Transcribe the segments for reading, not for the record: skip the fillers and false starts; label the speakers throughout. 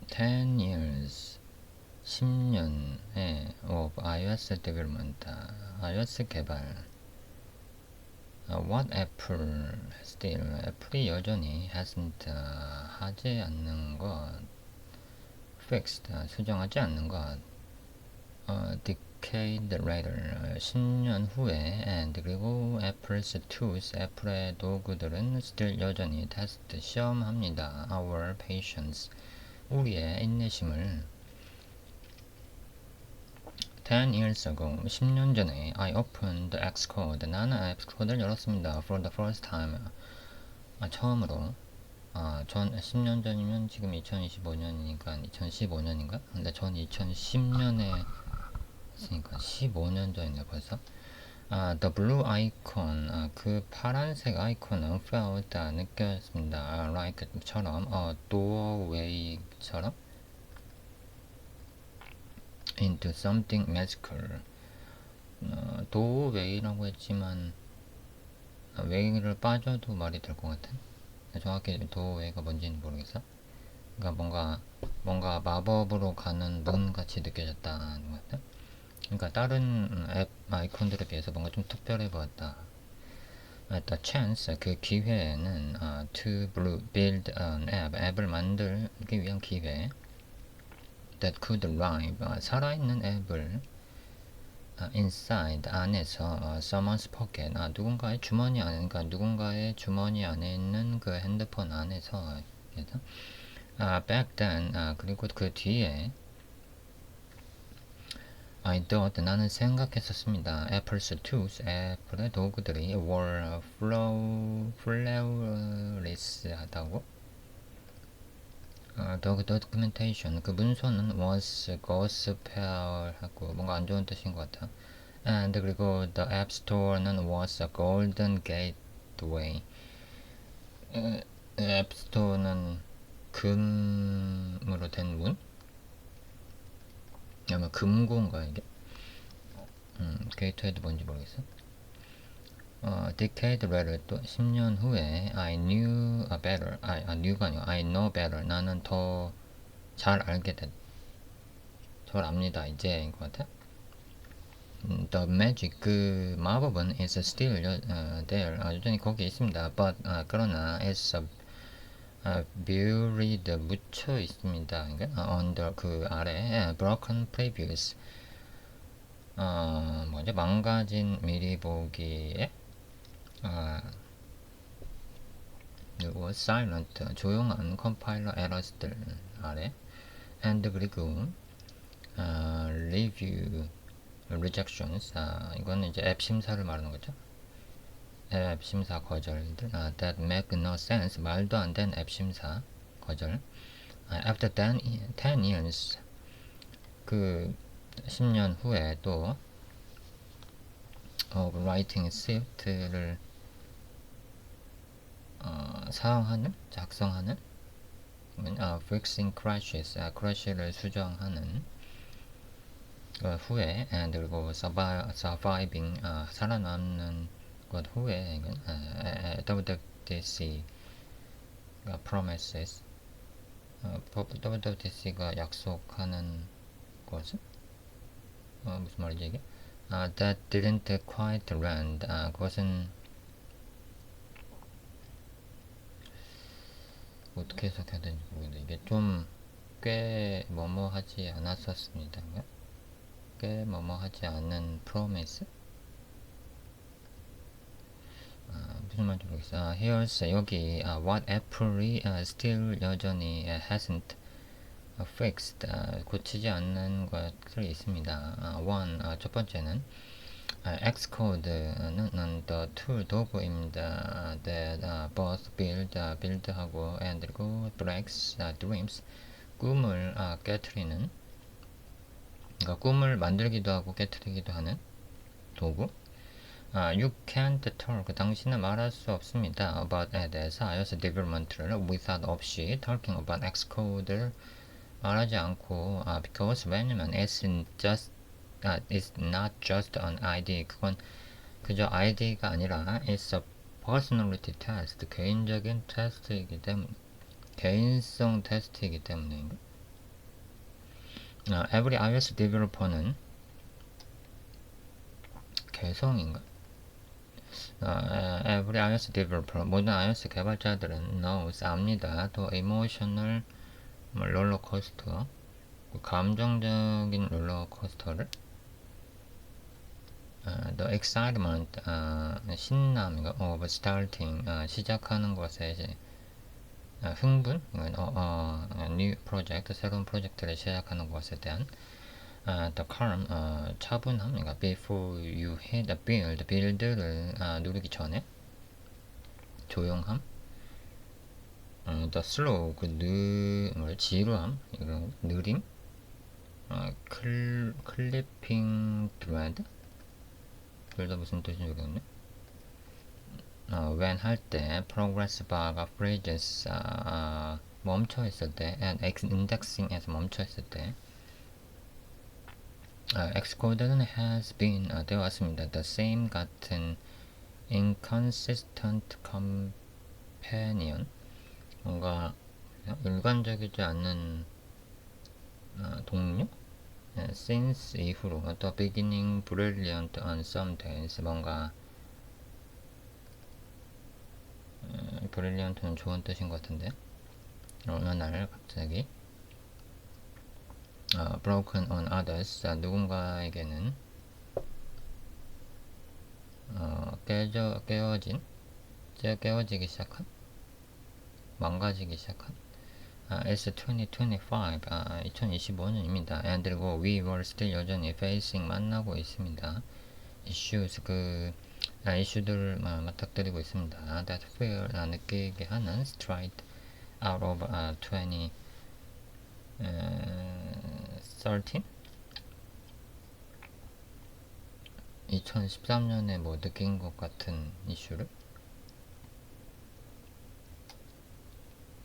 Speaker 1: 10 years 10년의 of iOS development iOS 개발 what Apple still 애플이 여전히 hasn't 하지 않는 것 fixed 수정하지 않는 것 decade later 10년 후에 and 그리고 Apple's tools 애플의 도구들은 still 여전히 test 시험합니다. Our patience 우리의 인내심을 10 years ago 10년 전에 I opened Xcode 나는 Xcode를 열었습니다. For the first time 처음으로 전 10년 전이면 지금 2025년이니까 2015년인가? 근데 전 2010년에 있으니까 15년 전이네 벌써. The blue icon 그 파란색 아이콘은 felt 느꼈습니다. like처럼 doorway처럼 into something magical. doorway라고 했지만 웨이를 빠져도 말이 될 것 같아. 정확히 doorway가 뭔지는 모르겠어. 그러니까 뭔가 마법으로 가는 문 같이 느껴졌다는 것 같아. 그러니까 다른 앱 아이콘들에 비해서 뭔가 좀 특별해 보였다. The chance 그 기회는 to build an app 앱을 만들기 위한 기회 that could live 살아있는 앱을 inside 안에서 someone's pocket 누군가의 주머니 안에 그러니까 누군가의 주머니 안에 있는 그 핸드폰 안에서 back then 그리고 그 뒤에 I thought 나는 생각했었습니다. Apple's tools 애플의 도구들이 were flawless하다고. The documentation 그 문서는 was gospel하고 뭔가 안 좋은 뜻인 것 같아. And 그리고 the app store는 was a golden gateway. 앱 스토어는 금으로 된 문? 아마 금고인가 이게? 게이트웨이도 뭔지 모르겠어. decade later 또 10년 후에 I knew better. new가 아니고 I know better. 나는 더 잘 알게 됐. 잘 압니다. 이제인 것 같아. The magic 그 마법은 is still there. 여전히 거기 있습니다. But 그러나 it's buried 묻혀 있습니다. 그러니까 under 그 아래 broken previews 뭐죠? 망가진 미리 보기에 그리고 silent 조용한 컴파일러 에러스들 아래 and 그리고 review rejections 이거는 이제 앱 심사를 말하는 거죠. 앱 심사 거절들 that make no sense 말도 안 된 앱 심사 거절 after 10 years 그 10년 후에 또 writing swift를 사용하는 작성하는 fixing crashes crash를 수정하는 후에 and 그리고 surviving 살아남는 것 후에 WWDC promises WWDC가 약속하는 것은 무슨 말이지 이게? That didn't quite land. 그것은 어떻게 해석해야 되는지 모르겠는데 이게 좀 꽤 뭐뭐하지 않았었습니다. 꽤 뭐뭐하지 않은 promise? 무슨 말인지 모르겠어. Here's 여기 what Apple이 still 여전히 hasn't fixed 고치지 않는 것들이 있습니다. one 첫 번째는 Xcode는 the tool 도구입니다. that both build하고 and 그리고 breaks dreams 꿈을 깨트리는 그러니까 꿈을 만들기도 하고 깨트리기도 하는 도구. You can't talk 당신은 말할 수 없습니다. about에 대해서 iOS development를 without 없이 talking about Xcode를 말하지 않고 because 왜냐면 it's not just an ID 그건 그저 ID가 아니라 it's a personality test 개인적인 테스트이기 때문에 개인성 테스트이기 때문에 every iOS developer는 개성인가? every iOS developer, 모든 iOS 개발자들은 knows, 압니다. 또 emotional 롤러코스터, 감정적인 롤러코스터를 the excitement, 신남, of starting, 시작하는 것에 이제 흥분, new project, 새로운 프로젝트를 시작하는 것에 대한 the calm, 차분함, 그러니까 before you hit the build, 빌드를 누르기 전에 조용함, the slow, 지루함, 느림, 클리핑 드레드, 둘 다 무슨 뜻인지 모르겠네. when 할 때, progress bar가 phrases, 멈춰 있을 때, and indexing에서 멈춰 있을 때, Xcode는 has been 되어 왔습니다. The same 같은 inconsistent companion, 뭔가 일관적이지 않는 동료? since 이후로 the beginning brilliant on some days, 뭔가 brilliant는 좋은 뜻인 것 같은데 어느 날 갑자기 broken on others, 누군가에게는 깨어지기 시작한, 망가지기 시작한. It's 2025, 2025년입니다. and 그리고 we were still 여전히 facing, 만나고 있습니다. issues, 이슈들을 맞닥뜨리고 있습니다. that feel, 느끼게 하는 straight out of 2013, 2013년에 뭐 느낀 것 같은 이슈를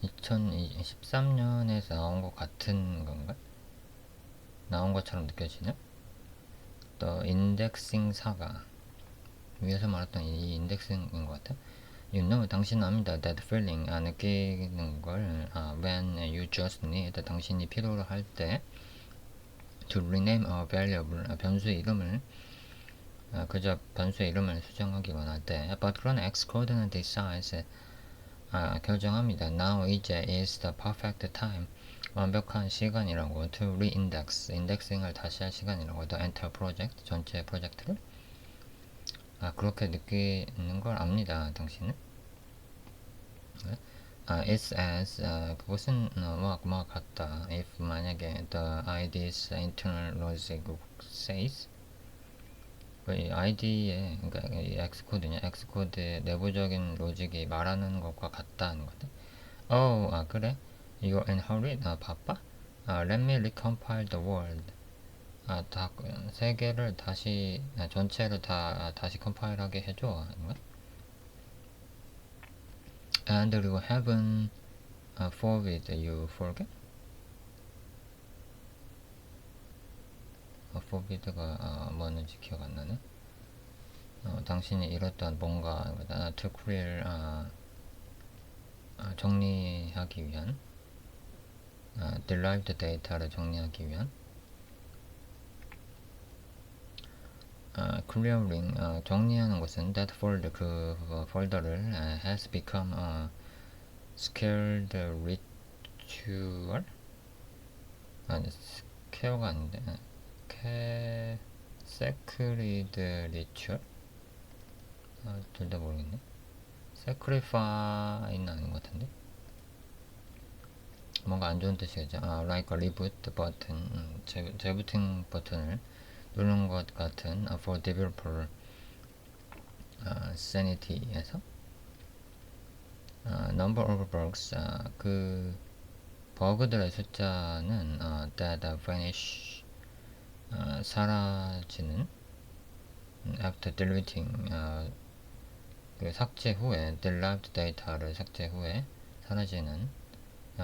Speaker 1: 2013년에서 나온 것 같은 건가? 나온 것처럼 느껴지는? 또 인덱싱 사가, 위에서 말했던 이 인덱싱인 것 같아. You know, 당신은 압니다. That feeling, 느끼는 걸. when you just need, 당신이 필요로 할 때. To rename a variable, 변수의 이름을, 그저 변수의 이름을 수정하기 원할 때. But 그런 Xcode는 decides, 결정합니다. Now 이제 is the perfect time, 완벽한 시간이라고. To reindex, 인덱싱을 다시 할 시간이라고. The entire project, 전체 프로젝트를. 그렇게 느끼는 걸 압니다. 당신은. It's as, 그것은 뭐와 같다. If 만약에 the ID's internal logic says, 이 ID의, 그러니까 이 X코드냐, X코드의 내부적인 로직이 말하는 것과 같다는 거다. Oh, 그래? You're in hurry? 바빠? Let me recompile the world. 세계를 다시, 전체를 다시 컴파일하게 해줘. 아닌가? And 그리고 heaven forbid you forget? forbi드가 뭐였는지 기억 안 나네. 당신이 잃었던 뭔가, to clear, 정리하기 위한, derived data를 정리하기 위한, clearing, 정리하는 것은 that folder, 그 폴더를 has become a scared ritual, 스퀘어가 아닌데 sacred ritual, 둘 다 모르겠네. sacrifice는 아닌 것 같은데 뭔가 안 좋은 뜻이겠죠. like a reboot button, 재부팅 버튼을 누르는 것 같은, for developer sanity에서 number of bugs, 그 버그들의 숫자는 that vanish, 사라지는, after deleting, 그 삭제 후에, derived data를 삭제 후에 사라지는,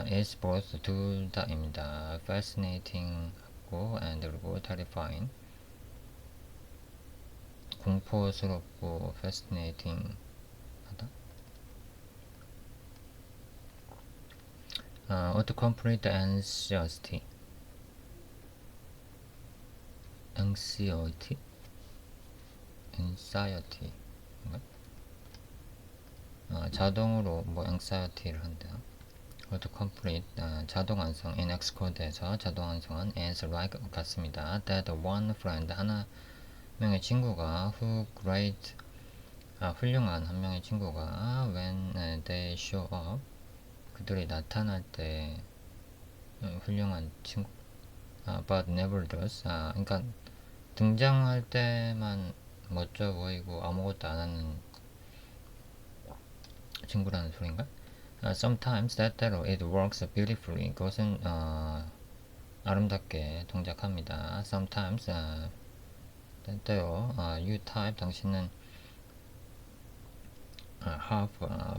Speaker 1: is both, 둘 다입니다. fascinating 하고 and 그리고 terrifying, 공포스럽고 fascinating 하다. autocomplete anxiety, anxiety, anxiety. 자동으로 뭐 anxiety를 한다. to complete 자동 완성 in Xcode에서 자동 완성한 as like 같습니다. That one friend 하나 명의 친구가 who great 훌륭한 한 명의 친구가 when they show up 그들이 나타날 때 훌륭한 친구 but never does 그러니까 등장할 때만 멋져 보이고 아무것도 안 하는 친구라는 소린가? Sometimes 때때로 it works beautifully 그것은 아름답게 동작합니다. Sometimes 때때로 you type 당신은 have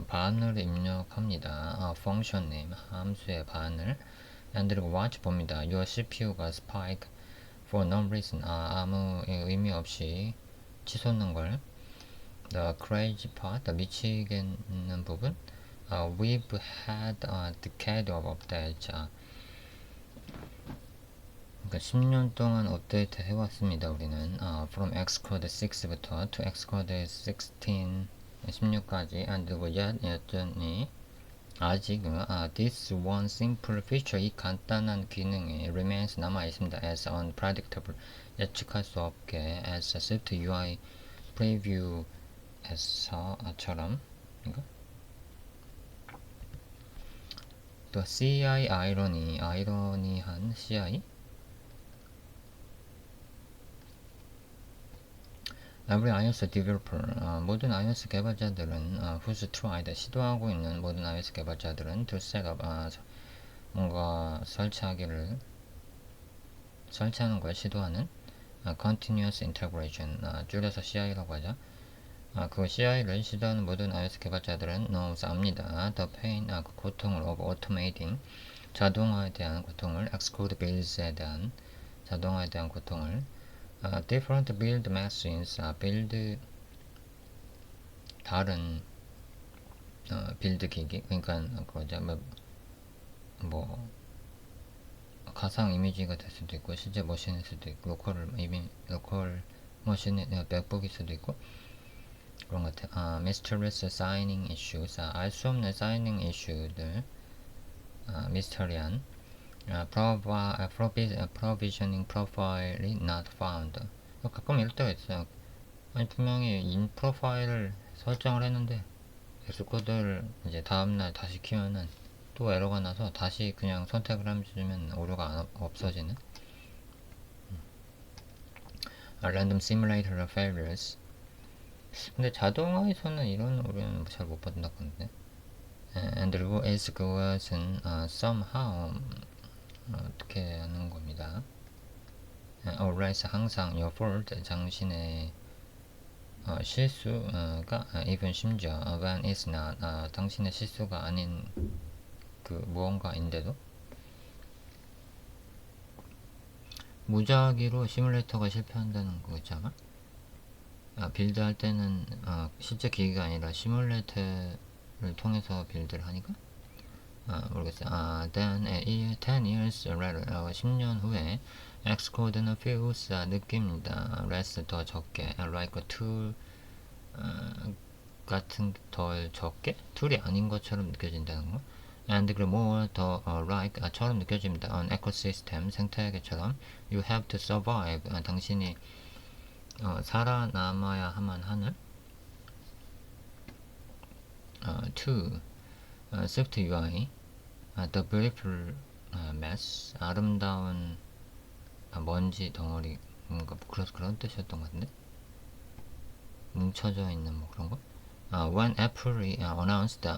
Speaker 1: 반을 입력합니다. function name 함수의 반을 and 그리고 watch 봅니다. your CPU가 spike for no reason 아무 의미 없이 치솟는 걸 the crazy part 미치겠는 부분 we've had a decade of updates 그러니까 10년 동안 업데이트 해왔습니다. 우리는 from Xcode 6부터 to Xcode 16 16까지 and yet 여전히 아직 this one simple feature 이 간단한 기능이 remains 남아있습니다. as unpredictable 예측할 수 없게 as Swift UI preview에서처럼 또 CI 아이러니한 CI Every iOS developer, 모든 iOS 개발자들은 who's tried, 시도하고 있는 모든 iOS 개발자들은 to set up, 뭔가 설치하는 걸 시도하는 continuous integration, 줄여서 CI라고 하죠. 그 CI를 시도하는 모든 iOS 개발자들은 knows 압니다. The pain, 그 고통을 of automating, 자동화에 대한 고통을, Xcode builds에 대한 자동화에 대한 고통을 different build machines 빌드 다른 빌드 기기 그러니까 그거죠 뭐 가상 이미지가 될 수도 있고 실제 머신일 수도 있고 로컬 머신의 맥북일 수도 있고 그런 것 같아요. mysterious signing issues 알 수 없는 사이닝 이슈들 미스터리한 provisioning profile이 not found. 가끔 이럴 때가 있어요. 아니, 분명히 in 프로파일을 설정을 했는데, 엑스코드를 이제 다음날 다시 키면은 또 에러가 나서 다시 그냥 선택을 해주면 오류가 없어지는. random simulator failures. 근데 자동화에서는 이런 오류는 잘 못 받는다던데. and 그리고 is 그것은 somehow 어떻게 하는 겁니다. always 항상 your fault 당신의 실수가 even 심지어 when it's not 당신의 실수가 아닌 그 무언가인데도 무작위로 시뮬레이터가 실패한다는 거 있잖아. 빌드할 때는 실제 기기가 아니라 시뮬레이터를 통해서 빌드를 하니까 모르겠어요. Then 10 years later 10년 후에 Xcode는 feels 느낍니다. less 더 적게 like a tool 같은 덜 적게 툴이 아닌 것처럼 느껴진다는 거. and 그리고 more 더 like 처럼 느껴집니다. an ecosystem 생태계처럼 you have to survive 당신이 살아남아야만 하는 to Swift UI the beautiful mess 아름다운 먼지 덩어리 뭔가 그런 뜻이었던 것 같은데 뭉쳐져 있는 뭐 그런 거 when Apple이 announced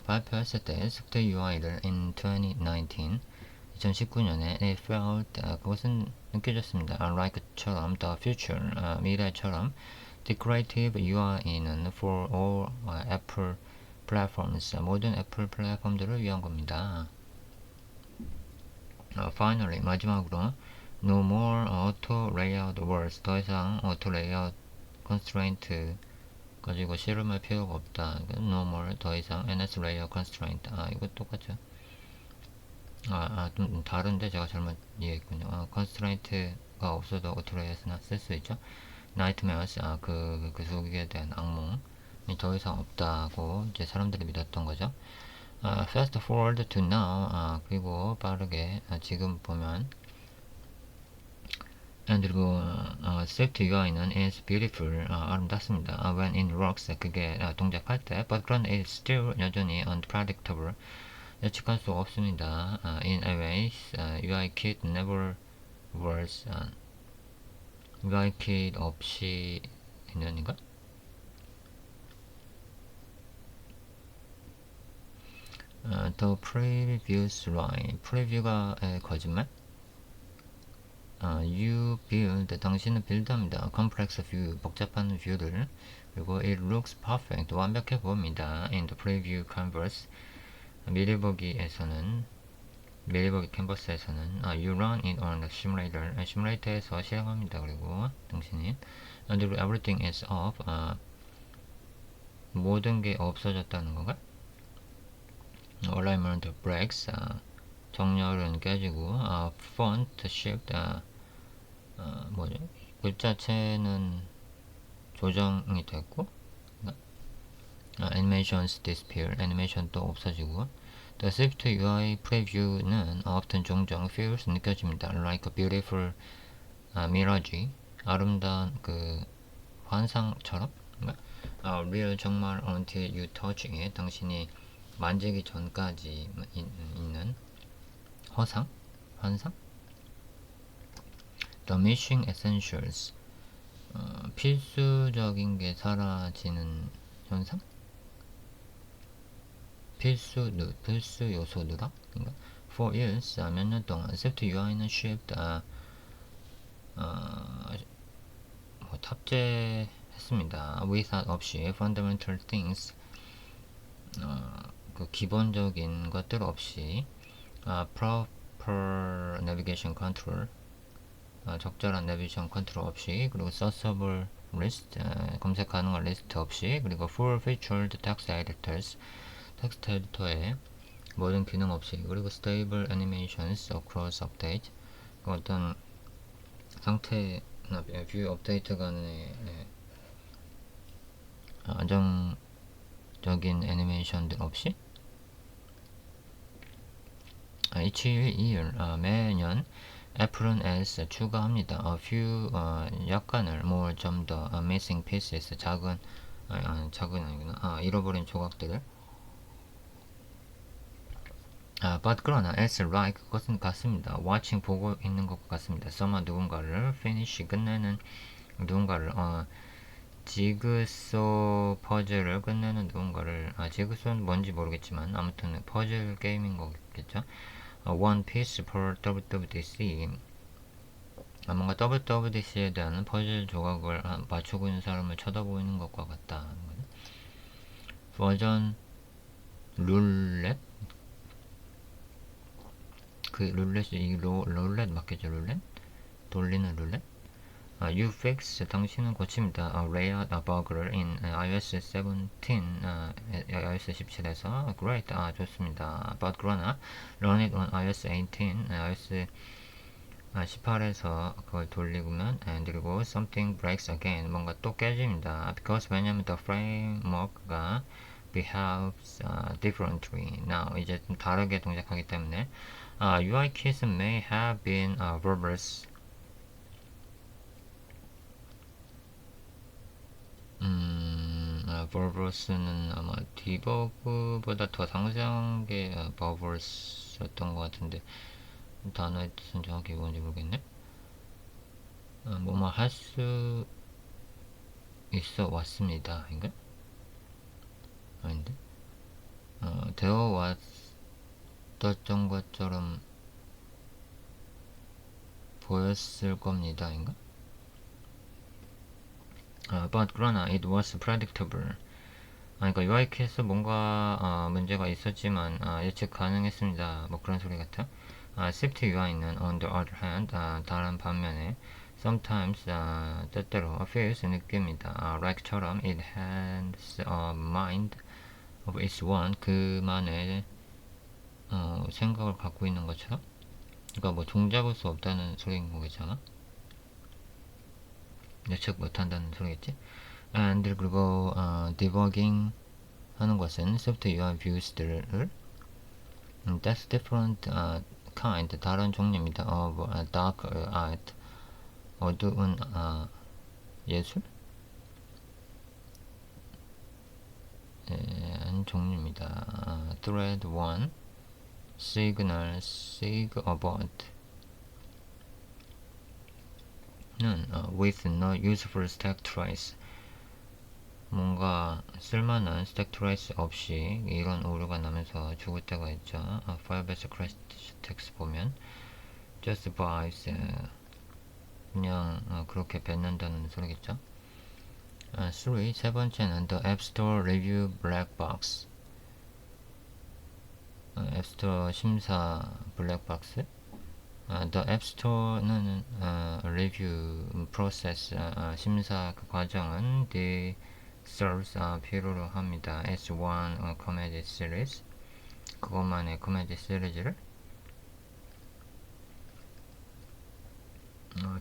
Speaker 1: 발표했을 때 Swift UI를 in 2019년에 it felt 그것은 느껴졌습니다. like처럼 the future 미래처럼 the creative UI는 for all Apple platforms 모든 애플 플랫폼들을 위한 겁니다. Finally 마지막으로 no more auto layout words 더 이상 auto layout constraint 가지고 씨름할 필요가 없다. no more 더 이상 NS layout constraint 이거 똑같죠. 좀 다른데 제가 잘못 이해했군요. constraint 동사가 없어도 author이나 쓸 수 있죠. nightmares, 그 속에 대한 악몽이 더 이상 없다고 이제 사람들이 믿었던 거죠. fast forward to now, 그리고 빠르게 지금 보면 그리고 swift UI는 is beautiful, 아름답습니다. when it works, 그게 동작할 때, but 그런데 it's still 여전히 unpredictable, 예측할 수 없습니다. in a way, UI kit never was, UI kit 없이 있는인가? The previous line, preview가 거짓말? you build, 당신은 빌드합니다. complex view, 복잡한 뷰를. 그리고 it looks perfect, 완벽해 보입니다. in the preview canvas, 미리 보기 캔버스에서는 you run it on the simulator, 시뮬레이터에서 실행합니다. 그리고 당신이 그리고 everything is off, 모든 게 없어졌다는 건가? alignment breaks, 정렬은 깨지고 font shift, 뭐죠? 글자체는 조정이 됐고, animations disappear, 애니메이션도 없어지고, the Swift UI preview는 often 종종 feels 느껴집니다. like a beautiful mirage, 아름다운 그 환상처럼, real 정말 until you touch it, 당신이 만지기 전까지 있는 허상, 환상. The missing essentials, 필수적인 게 사라지는 현상? 필수 요소 누락? For years, 몇 년 동안 Swift UI는 shipped, 탑재했습니다. without 없이 fundamental things, 그 기본적인 것들 없이 proper navigation control, 적절한 내비게이션 컨트롤 없이, 그리고 searchable list, 검색 가능한 리스트 없이, 그리고 full featured text editors, 텍스트 에디터에 모든 기능 없이, 그리고 stable animations across update, 어떤 상태나 뷰 업데이트 간의 안정적인 애니메이션들 없이, each year, 매년 애플은 as 추가합니다. a few, 약간을, more, 좀 더, missing pieces, 작은 아니구나, 잃어버린 조각들을. but 그러나 as like, 그것은 같습니다. watching, 보고 있는 것 같습니다. someone, 누군가를, finish, 끝내는 누군가를, 지그소 퍼즐을 끝내는 누군가를, 지그소는 뭔지 모르겠지만 아무튼 퍼즐 게임인 거겠죠. one piece per WWDC, 뭔가 WWDC에 대한 퍼즐 조각을 맞추고 있는 사람을 쳐다보이는 것과 같다. 버전 룰렛? 그 룰렛이 룰렛 맞겠죠? 룰렛? 돌리는 룰렛? you fix, 당신은 고칩니다. layout bug를 in iOS 17, iOS 17에서 great, 좋습니다. but 그러나 run it on iOS 18, iOS 18에서 그걸 돌리면, 그리고 something breaks again, 뭔가 또 깨집니다. because, 왜냐면 the framework가 behaves differently now, 이제 좀 다르게 동작하기 때문에. UI keys may have been verbose, verbose는 아마 디버그보다 더 상세한 게 verbose였던 것 같은데, 단어의 뜻은 정확히 뭔지 모르겠네. 뭐뭐 할 수 있어 왔습니다. 인가? 아닌데? 되어 왔던 것처럼 보였을 겁니다. 인가? but 그러나 it was predictable. 그러니까 UIK에서 뭔가 문제가 있었지만 예측 가능했습니다. 뭐 그런 소리 같아. Swift UI는 on the other hand, 다른 반면에 sometimes, 때때로 feels, 느낍니다. like처럼 it has a mind of its own, 그만의 생각을 갖고 있는 것처럼. 그러니까 뭐 종잡을 수 없다는 소리인 거겠잖아. 예측 못한다는 소리겠지. and 그리고 debugging 하는 것은 software views들을 that's different kind 다른 종류입니다. of dark art 어두운 예술 한 종류입니다. thread 1 signal SIGABOT 는 with no useful stack trace 뭔가 쓸만한 스택 트레이스 없이 이런 오류가 나면서 죽을 때가 있죠. 파이어베이스 크래시 텍스트 보면 just vibes 그냥 그렇게 뱉는다는 소리겠죠. 3. 세 번째는 the App Store Review Black Box 앱스토어 심사 블랙박스 The App Store는 리뷰 프로세스 심사 그 과정은 serves 필요로 합니다. S1 코미디 시리즈 그것만의 코미디 시리즈를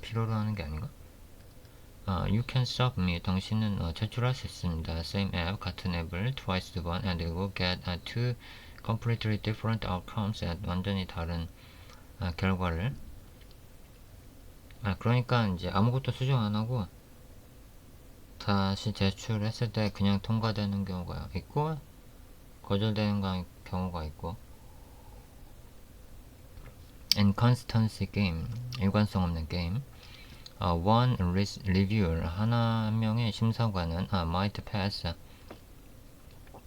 Speaker 1: 필요로 하는 게 아닌가? You can submit 당신은 제출할 수 있습니다. Same app 같은 앱을 twice 두 번 and will get two completely different outcomes 완전히 다른 결과를 그러니까 이제 아무것도 수정 안 하고 다시 제출했을 때 그냥 통과되는 경우가 있고 거절되는 경우가 있고 inconsistency 게임 일관성 없는 게임 one reviewer 한 명의 심사관은 might pass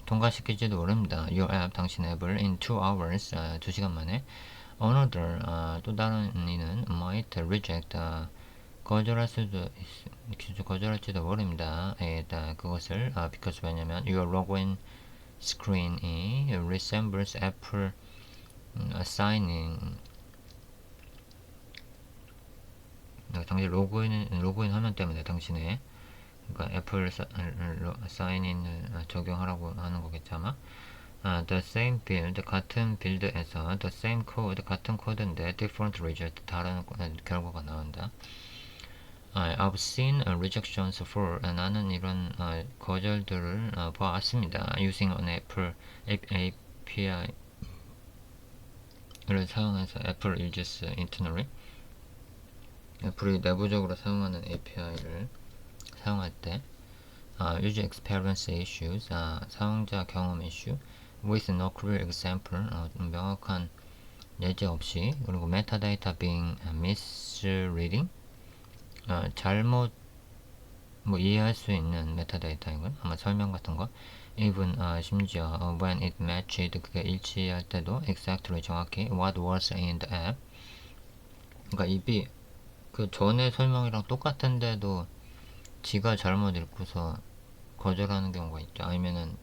Speaker 1: 통과시킬지도 모릅니다. Your app 당신 앱을 in 2 hours 2시간 만에 another 또 다른 이는 might reject 거절할지도 모릅니다. 그것을 because 왜냐면 your login screen이 resembles Apple signing 당신 로그인 화면 때문에 당신의 그러니까 애플 사인인을 적용하라고 하는 거겠죠 아마. The same build 같은 빌드에서 the same code 같은 코드인데 different result 다른 결과가 나온다. I've seen rejections for 나는 이런 거절들을 보았습니다. Using an Apple API를 사용해서 Apple uses internally 애플이 내부적으로 사용하는 API를 사용할 때 user experience issues 사용자 경험 issue with no clear example 명확한 예제 없이 그리고 metadata being misreading 잘못 이해할 수 있는 메타데이터인 아마 설명 같은 거 even 심지어 when it matched 그게 일치할 때도 exactly 정확히 what was in the app 그러니까 입이 그 전에 설명이랑 똑같은데도 지가 잘못 읽고서 거절하는 경우가 있죠. 아니면은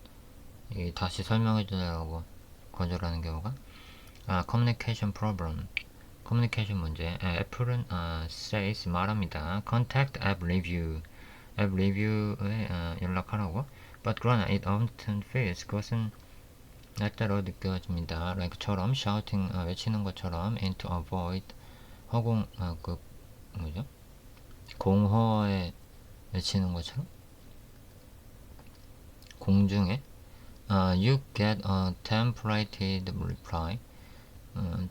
Speaker 1: 다시 설명해주라고 거절하는 경우가 communication problem 커뮤니케이션 문제 애플은 says 말합니다. contact app review 앱 리뷰에 연락하라고 but 그러나 it often feels 그것은 날때로 느껴집니다. like처럼 shouting 외치는 것처럼 and to avoid 허공 뭐죠? 공허에 외치는 것처럼 공중에 you get a templated reply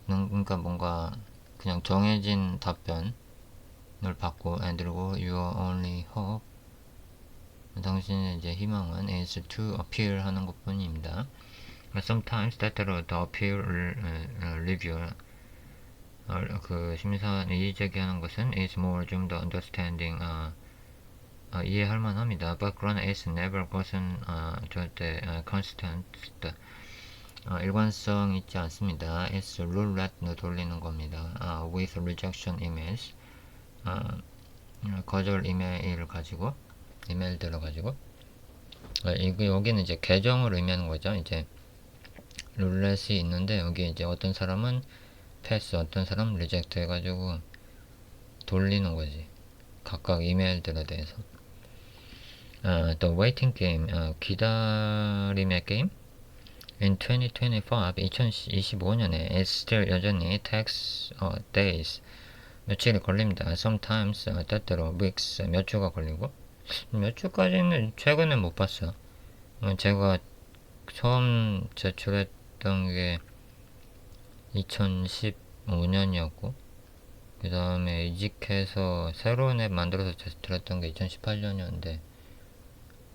Speaker 1: 그러니까 뭔가 그냥 정해진 답변을 받고 and 그리고 your only hope 당신의 이제 희망은 is to appear 하는 것 뿐입니다. sometimes 때때로 the appeal review 그 심사위원이 제기하는 것은 is more 좀 더 understanding 이해할 만합니다. but 그러나 is never 그것은 절대 constant 일관성 있지 않습니다. is roulette 돌리는 겁니다. with rejection emails 거절 이메일들을 가지고 이거 여기는 이제 계정을 의미하는 거죠. 이제 룰렛이 있는데 여기 이제 어떤 사람은 패스 어떤 사람 리젝트 해가지고 돌리는 거지 각각 이메일들에 대해서 The Waiting Game 기다림의 게임 In 2025 2025년에 It still 여전히 takes days 며칠이 걸립니다. Sometimes 때때로 weeks 몇 주가 걸리고 몇 주까지는 최근에 못 봤어요. 제가 처음 제출했던 게 2015년이었고 그 다음에 이직해서 새로운 앱 만들어서 제출했던 게 2018년이었는데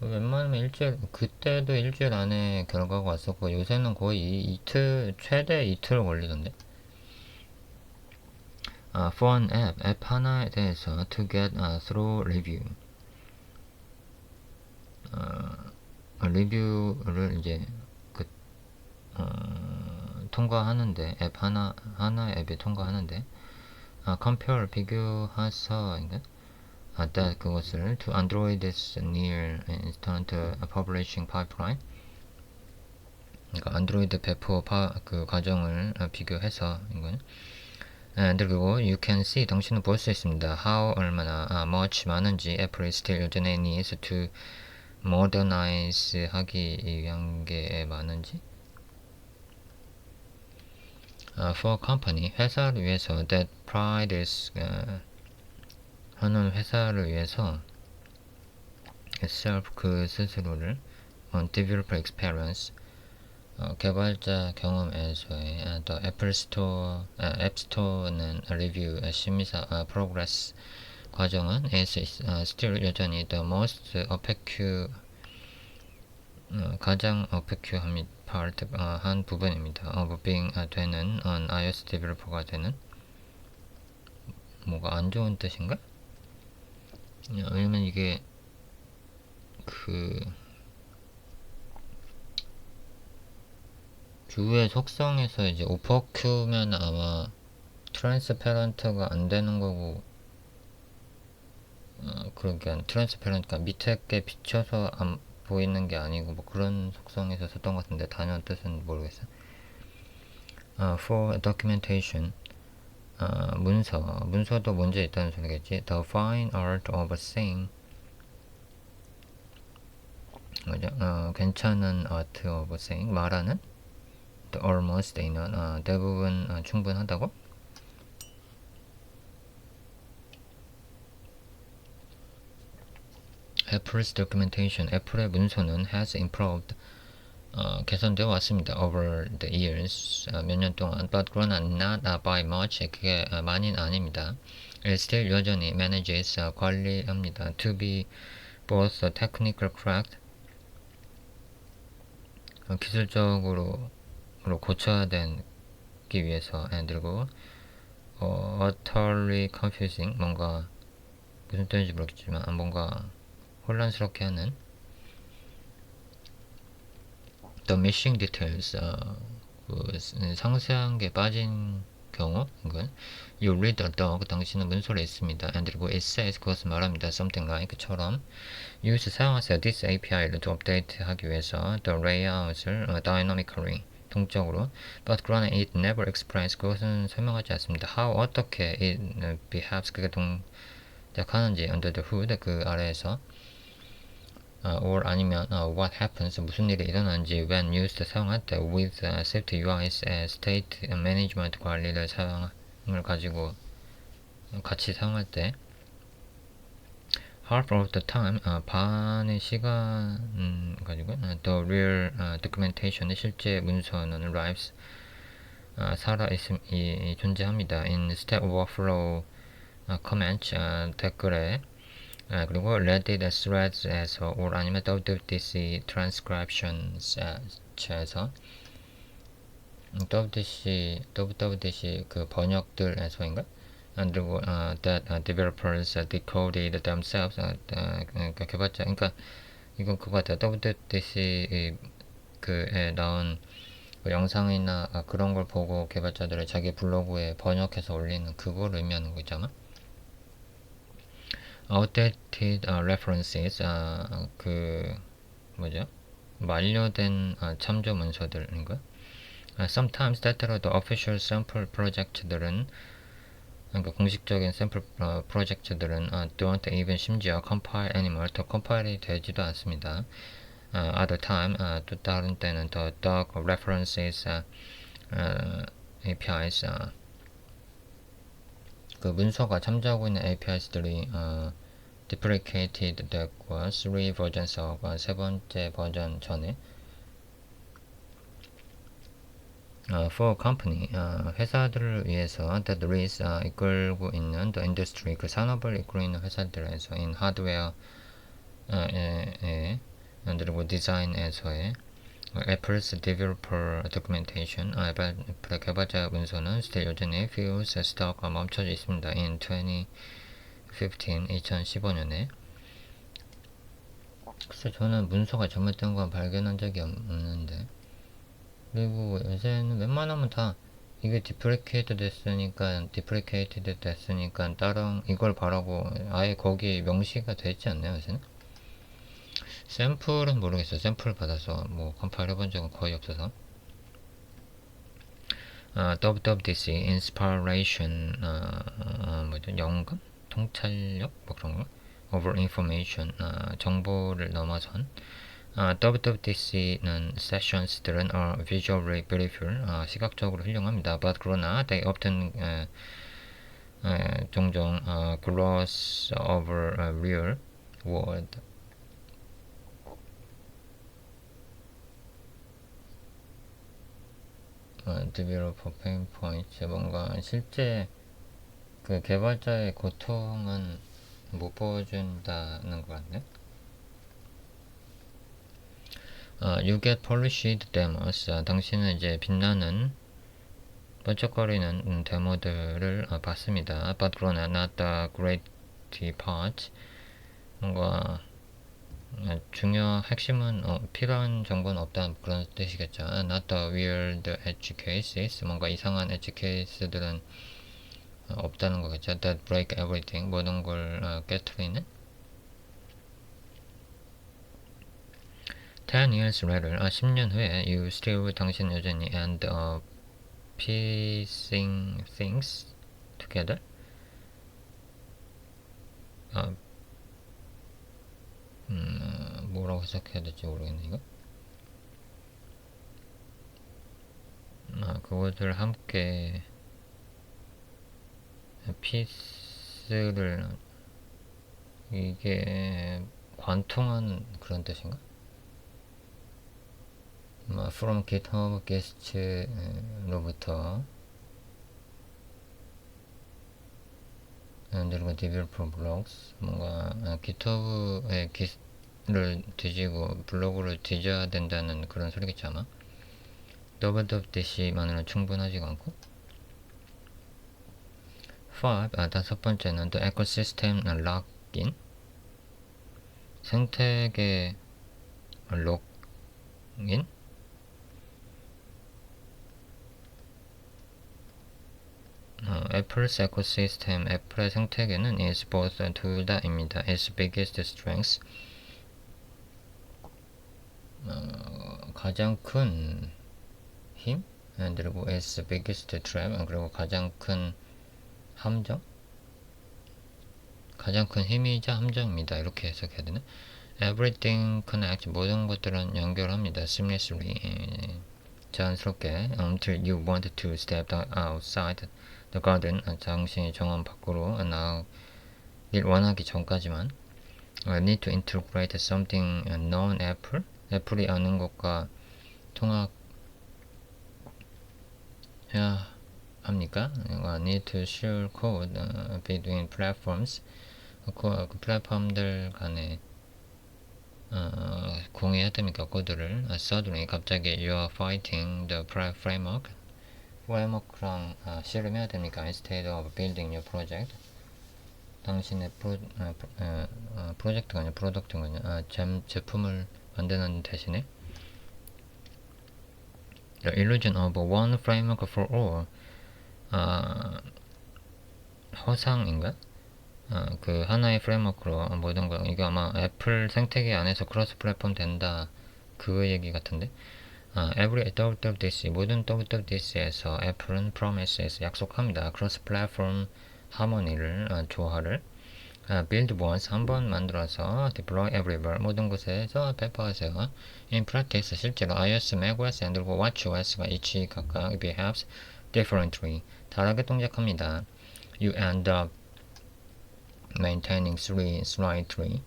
Speaker 1: 웬만하면 일주일 그때도 일주일 안에 결과가 왔었고 요새는 거의 이틀 최대 이틀 걸리던데. For an 앱 하나에 대해서 to get through review 리뷰를 이제 그 통과하는데 앱 하나의 앱이 통과하는데 compare 비교해서 that 그것을 to Android's near instant publishing pipeline 그러니까 안드로이드 배포 그 과정을 비교해서 이건 그리고 you can see 당신은 볼 수 있습니다. how 얼마나 much 많은지 애플이 still 여전히 needs to modernize 하기 위한 게 많은지 for company 회사를 위해서 that prides 하는 회사를 위해서 itself 그 스스로를 on developer experience 개발자 경험에서의 the Apple Store, 앱 스토어는 리뷰 심의사 progress 과정은 is still 여전히 the most opaque 가장 opaque한 part 한 부분입니다. of being 되는 iOS developer가 되는 뭐가 안 좋은 뜻인가? 왜냐면 이게 그 주의 속성에서 이제 오퍼큐면 아마 트랜스페런트가 안 되는 거고 그러니까 트랜스페런트가 밑에 게 비춰서 안 보이는 게 아니고 뭐 그런 속성에서 썼던 것 같은데 단어 뜻은 모르겠어. For documentation 문서도 문제 있다는 소리겠지. The fine art of saying 뭐죠? 괜찮은 art of saying 말하는 the almost 있는 대부분 충분하다고. Apple's documentation 애플의 문서는 has improved 개선되어 왔습니다. over the years 몇 년 동안 but 그러나 not by much 그게 많이는 아닙니다. It still 여전히 manages 관리합니다. to be both technical correct 기술적으로 고쳐야 되기 위해서 그리고 utterly confusing 뭔가 무슨 뜻인지 모르겠지만 뭔가 혼란스럽게 하는 the missing details 그 상세한 게 빠진 경우 이건 you read the dog 당신은 문서를 읽습니다. 그리고 it says 그것을 말합니다. something like처럼 use 사용하세요. this API를 to update 하기 위해서 the layout을 dynamically 동적으로 but 그러나 it never explains 그것은 설명하지 않습니다. how 어떻게 it behaves 그게 동작하는지 under the hood 그 아래에서 or 아니면 what happens 무슨 일이 일어나는지 when used 사용할 때 with safety UI's state management 관리를 사용을 가지고 같이 사용할 때 half of the time 반의 시간 가지고 the real documentation 실제 문서는 lives 살아 존재합니다. in Stack Overflow comments 댓글에 그리고 Reddit threads에서 or 아니면 WWDC transcriptions에서 WWDC 그 번역들에서인가? 그리고 that developers decoded themselves 그러니까 개발자 그러니까 이건 그거 같아요. WWDC 그에 나온 그 영상이나 그런 걸 보고 개발자들을 자기 블로그에 번역해서 올리는 그걸 의미하는 거 있잖아. outdated references 그 뭐죠? 만료된 참조 문서들인가? sometimes 때때로 the official sample project들은 그러니까 공식적인 샘플 프로젝트들은 don't even 심지어 compile anymore 더 컴파일이 되지도 않습니다. other time 또 다른 때는 the dog references APIs 그 문서가 참조하고 있는 API들이 deprecated 됐고 3 버전서가 세 번째 버전 전에 for company 회사들을 위해서 that is 이끌고 있는 the industry 그 산업을 이끌고 있는 회사들에서 in hardware 그리고 디자인에서의 Apple's developer documentation 애플의 개발자 문서는 still 여전히 feels stuck 멈춰져 있습니다. in 2015년에 글쎄 저는 문서가 잘못된 건 발견한 적이 없는데 그리고 요새는 웬만하면 다 이게 디프리케이트 됐으니까 다른 이걸 바라고 아예 거기 명시가 되지 않나요 요새는? 샘플은 모르겠어요. 샘플 받아서 뭐 컴파일 해본 적은 거의 없어서. WWDC inspiration 뭐죠? 영감? 통찰력? 뭐 그런 거? over information 정보를 넘어선 WWDC는 sessions들은 visually beautiful 시각적으로 훌륭합니다. but 그러나 they often 종종 gloss over real world developer pain point 뭔가 실제 그 개발자의 고통은 못 보여준다는 것 같네. You get polished demos. 당신은 이제 빛나는 번쩍거리는 데모들을 봤습니다. But 그러나 not the great part. 뭔가 핵심은 필요한 정보는 없다는 그런 뜻이겠죠. Not the weird edge cases. 뭔가 이상한 edge case들은 없다는 거겠죠. That break everything. 모든 걸 깨트리는. 10 years later, 10년 후에 you still 당신 여전히 and piecing things together. 뭐라고 해석해야 될지 모르겠네 이거. 그것을 함께 피스를 이게 관통하는 그런 뜻인가? from GitHub guest로부터 그리고 developer blogs 뭔가 GitHub의 깃을 뒤지고 블로그를 뒤져야 된다는 그런 소리겠지 아마. WWDC만으로는 충분하지가 않고. 5. 다섯 번째는 the ecosystem login 생태계 록인 Apple's ecosystem 애플의 생태계는 is both 둘 다입니다. its biggest strengths 가장 큰 힘 그리고 its biggest trap 그리고 가장 큰 함정 가장 큰 힘이자 함정입니다. 이렇게 해석해야 되나? Everything connects 모든 것들은 연결합니다. seamlessly 자연스럽게 until you want to step outside the garden 당신이 정원 밖으로 나가길 원하기 전까지만 need to integrate something known Apple 애플이 아는 것과 통합해야 합니까? need to share code between platforms 그 플랫폼들 간에 공유해야 됩니까? 코드를 suddenly 갑자기 you are fighting the framework 프레임워크랑 씨름해야 됩니까? instead of building your project 당신의 프로젝트가 아니라 프로덕트가 제품을 만드는 대신에 the illusion of one framework for all 허상인가? 그 하나의 프레임워크로 모든 거 이게 아마 애플 생태계 안에서 크로스 플랫폼 된다 그 얘기 같은데 every WWDC 모든 WWDC에서 애플은 promises 약속합니다. 크로스 플랫폼 하모니를 조화를 build once 한번 만들어서 deploy everywhere 모든 곳에서 배포하세요. in practice 실제로 iOS, macOS, Android, watchOS가 each 각각 behaves differently 다르게 동작합니다. you end up maintaining three slightly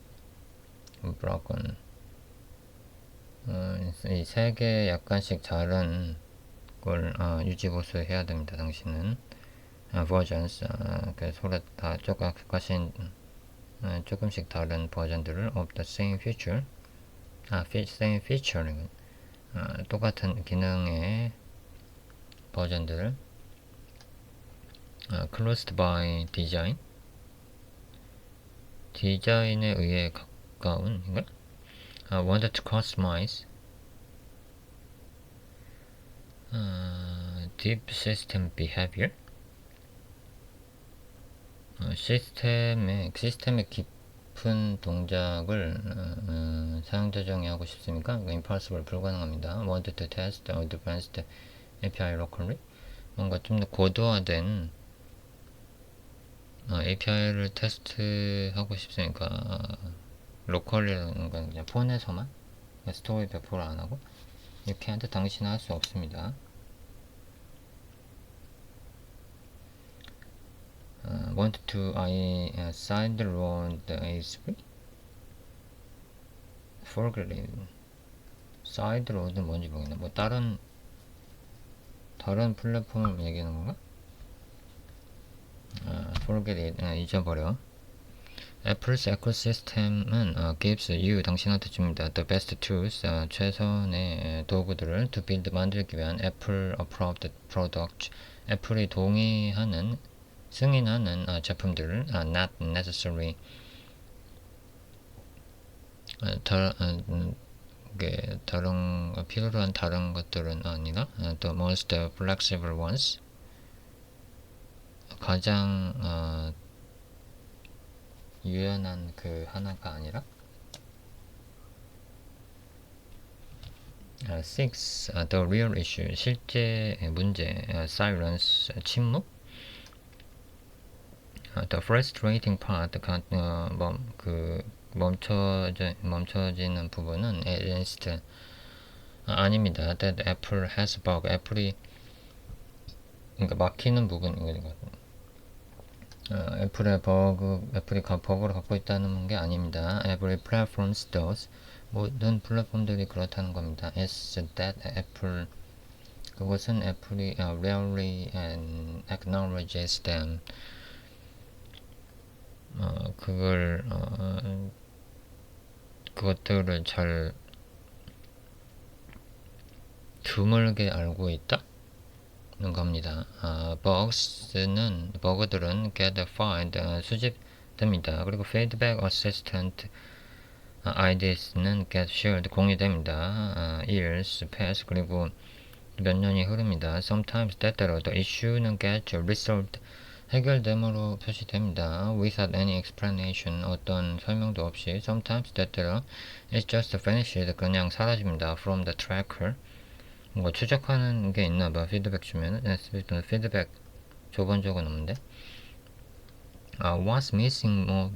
Speaker 1: broken. 이 세 개 약간씩 다른 걸 유지보수해야 됩니다. 당신은 versions 그 서로 다 조금씩 다른 버전들을 of the same feature same feature는 똑같은 기능의 버전들을 closed by design 디자인에 의해 가까운 인가? wanted to customize deep system behavior 시스템의 깊은 동작을 사용자 정의하고 싶습니까? impossible 불가능합니다. want to test advanced API locally 뭔가 좀 더 고도화된 API를 테스트하고 싶으니까 로컬이라는 건 그냥 폰에서만 스토어에 100% 안하고 이렇게 한테 당신은 할 수 없습니다. want to sideload ASP forklift sideload는 뭔지 모르겠네. 뭐 다른 플랫폼을 얘기하는 건가? forget it 잊어버려. 애플's 에코시스템은 gives you 당신한테 줍니다. the best tools 최선의 도구들을 to build 만들기 위한 애플 approved product 애플이 동의하는 승인하는 제품들을 not necessary 필요로 한 다른 것들은 아니라 the most flexible ones 가장 유연한 그 하나가 아니라 6. The real issue 실제 문제 silence 침묵 the frustrating part 멈춰지는 부분은 against 아닙니다. that Apple has bug 애플이 그러니까 막히는 부분이거든요. 애플이 버그를 갖고 있다는 게 아닙니다. Every platform does 모든 플랫폼들이 그렇다는 겁니다. It's that Apple 그것은 애플이 rarely acknowledges them 그것들을 잘 드물게 알고 있다? 는 겁니다. 버그들은 get find 수집됩니다. 그리고 feedback assistant IDs는 get shared 공유됩니다. years pass 그리고 몇 년이 흐릅니다. sometimes 때때로 the issue는 get resolved 해결됨으로 표시됩니다. without any explanation 어떤 설명도 없이 sometimes 때때로 it's just finished 그냥 사라집니다. from the tracker 뭔가 추적하는 게 있나봐. 피드백 주면은 피드백 줘본 적은 없는데 what's missing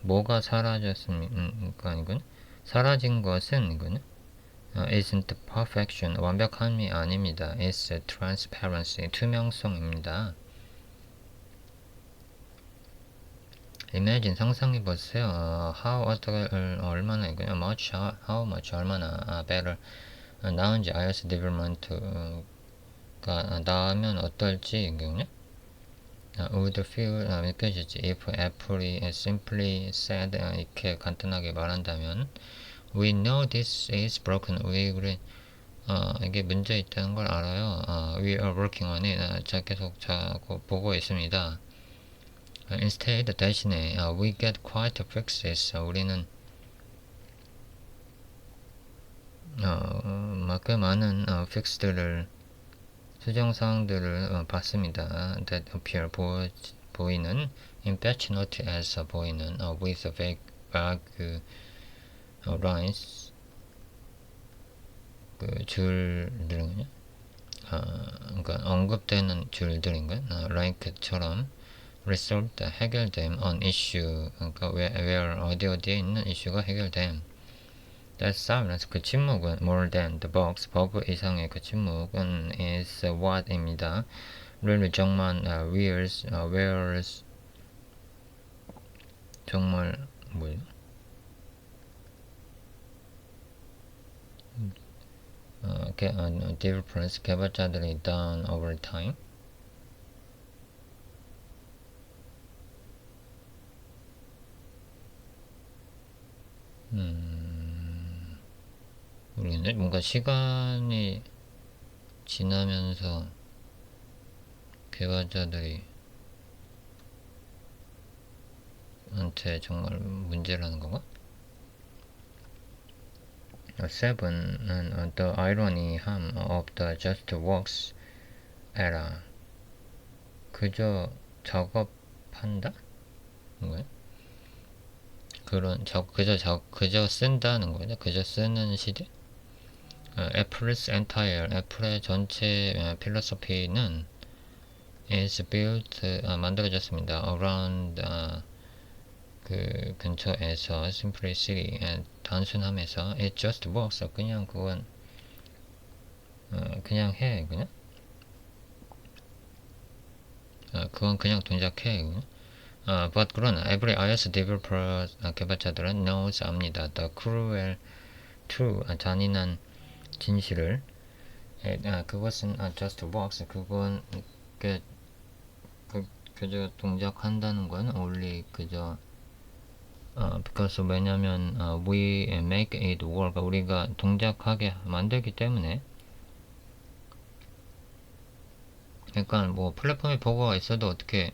Speaker 1: 뭐가 사라졌습니까? 이건 사라진 것은 이거는 isn't perfection 완벽함이 아닙니다. it's transparency 투명성입니다. imagine 상상해보세요. how 어떻게 얼마나 이거냐 much how much 얼마나 better 나은지 iOS development가 나으면 어떨지 이거냐 would feel 느껴지지 if 애플이 simply said 이렇게 간단하게 말한다면 we know this is broken we 이게 문제 있다는 걸 알아요. we are working on it 계속 보고 있습니다. instead 대신에 we get quite fixes 우리는 꽤 많은 픽스들을 수정사항들을 봤습니다. that appear 보이는 in patch note에서 보이는 with vague lines 그 줄들은요 그러니까 언급되는 줄들인가 like처럼 resolved 해결됨 on issue 그러니까 where 어디에 있는 이슈가 해결됨. That silence 그 침묵은 more than the box 버그 이상의 그 침묵은 is what입니다. really 정말 wears 정말 뭐예요? developers 개발자들이 done over time. 모르겠네. 뭔가 시간이 지나면서 개발자들이 한테 정말 문제라는 건가? 7은 the irony ham of the just works era. 그저 작업한다? 뭐야? 그저 쓴다는 거죠. 그저 쓰는 시대? Apple's entire, 애플의 전체 필로소피는 is built, 만들어졌습니다. around, 그 근처에서 simplicity, 단순함에서 it just works. 그냥 그건 그냥 해. 그냥 그건 그냥 동작해. 그냥. but 그러나 every iOS developer 개발자들은 knows 압니다. the cruel true 잔인한 진실을 그것은 just works. 그건 그저 동작한다는 건 only 그저 because 왜냐면 we make it work. 우리가 동작하게 만들기 때문에. 그러니까 뭐 플랫폼에 버그가 있어도 어떻게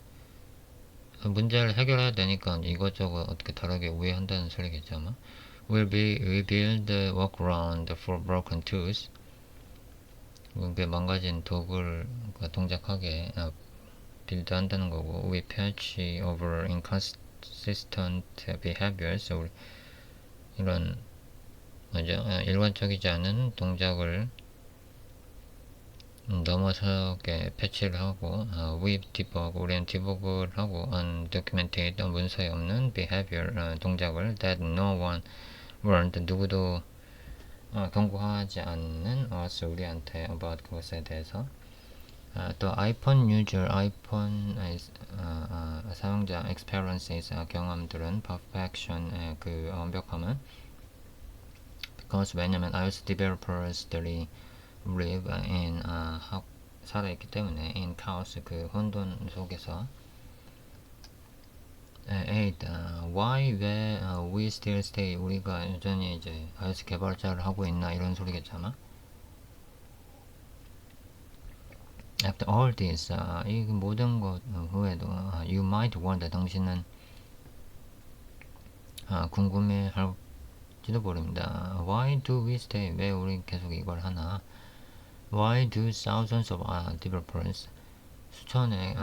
Speaker 1: 문제를 해결해야 되니까 이것저것 어떻게 다르게 우회한다는 소리겠죠 아마. We build workaround for broken tools. 그게 망가진 도구를 동작하게 빌드한다는 거고. We patch over inconsistent behaviors. 이런 일관적이지 않은 동작을 넘어서게 패치를 하고 we debug, 우리는 디버그를 하고 undocumented, 문서에 없는 behavior, 동작을 that no one warned, 누구도 경고하지 않는 us, 우리한테 about 그것에 대해서. 또 iPhone user, iPhone 사용자 experiences, 경험들은 perfection, 그 완벽함은 because 왜냐면 iOS developers들이 live in 살아있기 때문에 in chaos, 그 혼돈 속에서. 8. why 왜 we still stay, 우리가 여전히 이제 iOS 개발자를 하고 있나 이런 소리겠잖아. After all this, 이 모든 것 후에도 you might wonder, 당신은 궁금해할지도 모릅니다. Why do we stay, 왜 우리 계속 이걸 하나. Why do thousands of developers, 수천의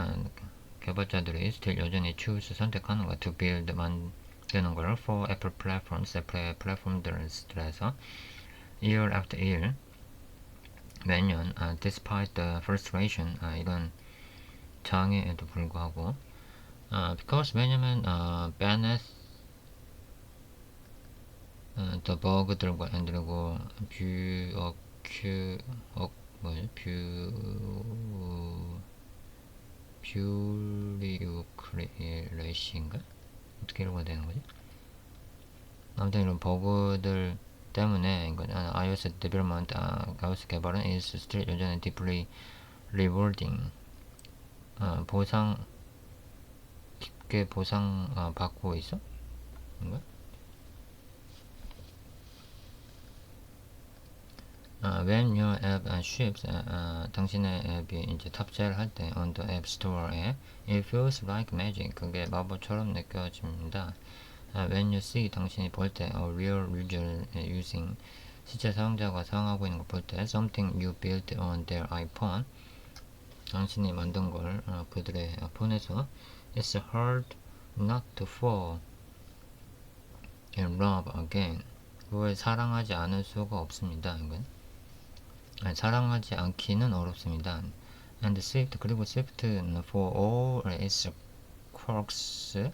Speaker 1: 개발자들이 still 여전히 choose, 선택하는 거 to build, 만드는 걸 for Apple platforms, 애플의 플랫폼들에서 year after year, 매년 despite the frustration, 이런 장애에도 불구하고. because 왜냐면 beneath the bug들과 그리고 뷰리우크레이신가? 어떻게 읽어야 되는 거지? 아무튼 이런 버그들 때문에 iOS development, iOS 개발은 is still 여전히 deeply rewarding. 깊게 보상 받고 있어? 뭔가? when your app ships, 당신의 앱이 이제 탑재를 할 때 on the app store에 it feels like magic, 그게 마법처럼 느껴집니다. when you see, 당신이 볼 때 a real user using, 실제 사용자가 사용하고 있는 걸 볼 때 something you built on their iPhone, 당신이 만든 걸 그들의 폰에서 it's hard not to fall in love again. 그걸 사랑하지 않을 수가 없습니다. 이건 사랑하지 않기는 어렵습니다. And Swift, 그리고 Swift for all its quirks,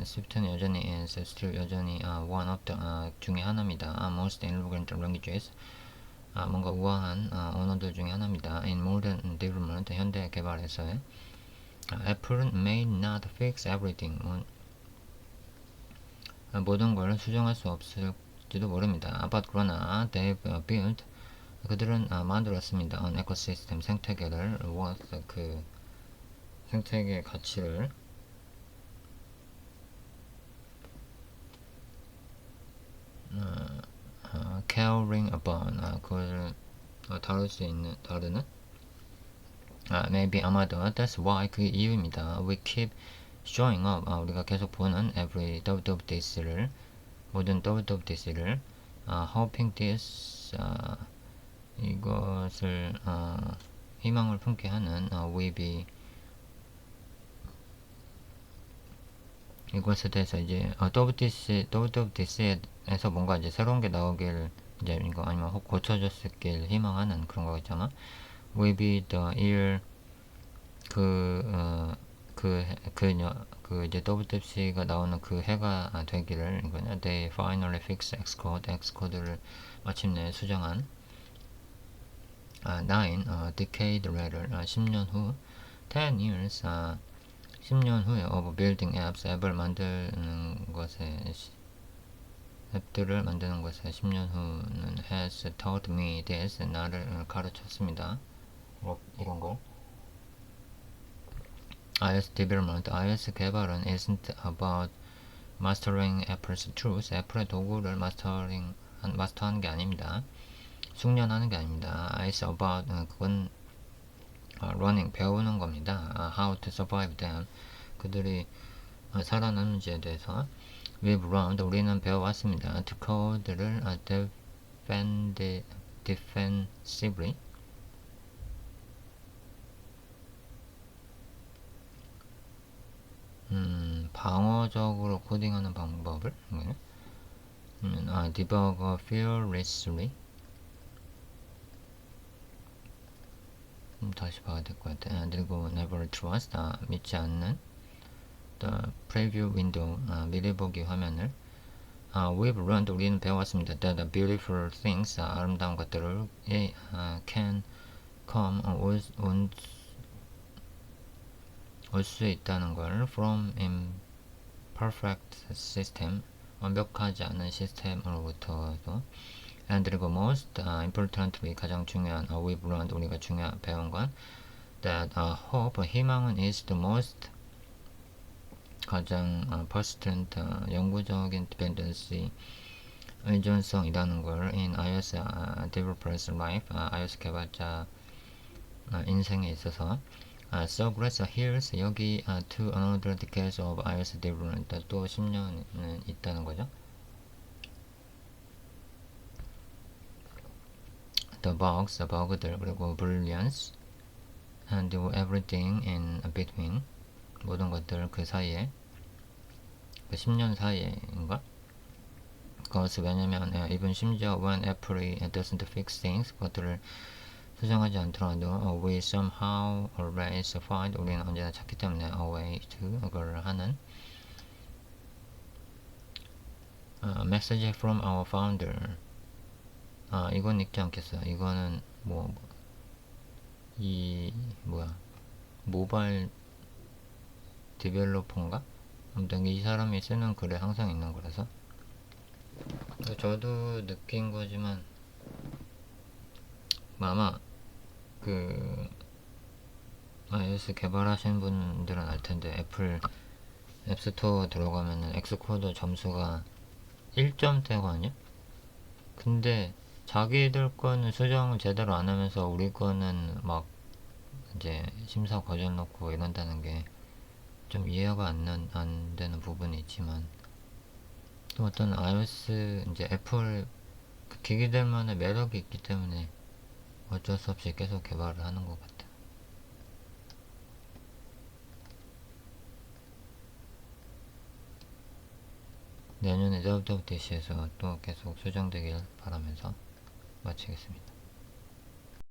Speaker 1: Swift는 여전히 is still 여전히 one of the 중에 하나입니다. most elegant languages, 뭔가 우아한 언어들 중에 하나입니다. In modern development, 현대 개발에서의 애플은 may not fix everything. 모든 걸 수정할 수 없을지도 모릅니다. But 그러나 they've built, 그들은 만들었습니다. an ecosystem, 생태계를 worth, 그 생태계 가치를 caring upon, 그걸 다룰 수 있는, 다루는 maybe 아마도 that's why, 그 이유입니다. We keep showing up, 우리가 계속 보는 every WWDC를, 모든 WWDC를 hoping this, 이것을 희망을 품게 하는 we be, 이것에 대해서 이제 WWDC에서 뭔가 이제 새로운 게 나오길, 이제 이거 아니면 혹 고쳐졌길 희망하는 그런 거겠잖아. We be the year, 그 이제 WWDC가 나오는 그 해가 되기를, 이거냐. They finally fix Xcode를 마침내 수정한 9 decade later, 10년 후, 10 years, 10년 후에 of building apps, 앱을 만드는 것에, 앱들을 만드는 것에 10년 후는 has taught me this, 나를 가르쳤습니다. 이런 걸. iOS development, iOS 개발은 isn't about mastering Apple's tools, 애플의 도구를 마스터하는 게 아닙니다. 숙련하는 게 아닙니다. It's about, 그건 learning, 배우는 겁니다. How to survive them, 그들이 살아남는지에 대해서. We've learned, 우리는 배워왔습니다. To code를 defensively, 방어적으로 코딩하는 방법을, debug fearlessly, 다시 봐야 될 것 같아. 그리고 never trust, 믿지 않는. The preview window, 미리 보기 화면을. We've learned, 우리는 배워왔습니다. That the beautiful things, 아름다운 것들을 can come, 올 수 있다는 걸 from imperfect system, 완벽하지 않은 시스템으로부터도. And 그리고 most importantly, 가장 중요한, we've learned, 우리가 배운 건 that hope, 희망은 is the most, 가장 persistent, 영구적인 dependency, 의존성이라는 걸 in iOS developers life, iOS 개발자 인생에 있어서. So grace here's, 여기 to another decade of iOS development, 또 10년은 있다는 거죠. The bugs, 버그들, 그리고 brilliance, and everything in between, 모든 것들 그 사이에, 그 10년 사이에인가? 그것은 왜냐면 even 심지어 when Apple doesn't fix things, 그것들을 수정하지 않더라도 we somehow always find, 우리는 언제나 찾기 때문에 a way to, 그걸 하는. Message from our founder, 이건 읽지 않겠어요. 이거는 모바일 디벨로퍼인가? 아무튼 이 사람이 쓰는 글에 항상 있는 거라서 저도 느낀 거지만 아마 그 iOS 개발하시는 분들은 알 텐데, 애플 앱스토어 들어가면은 엑스코더 점수가 1점대거든요. 근데 자기들 거는 수정을 제대로 안 하면서 우리 거는 막 이제 심사 거절 넣고 이런다는 게 좀 이해가 안 되는 부분이 있지만, 또 어떤 iOS, 이제 애플 그 기기들만의 매력이 있기 때문에 어쩔 수 없이 계속 개발을 하는 것 같아요. 내년에 WWDC에서 또 계속 수정되길 바라면서 마치겠습니다.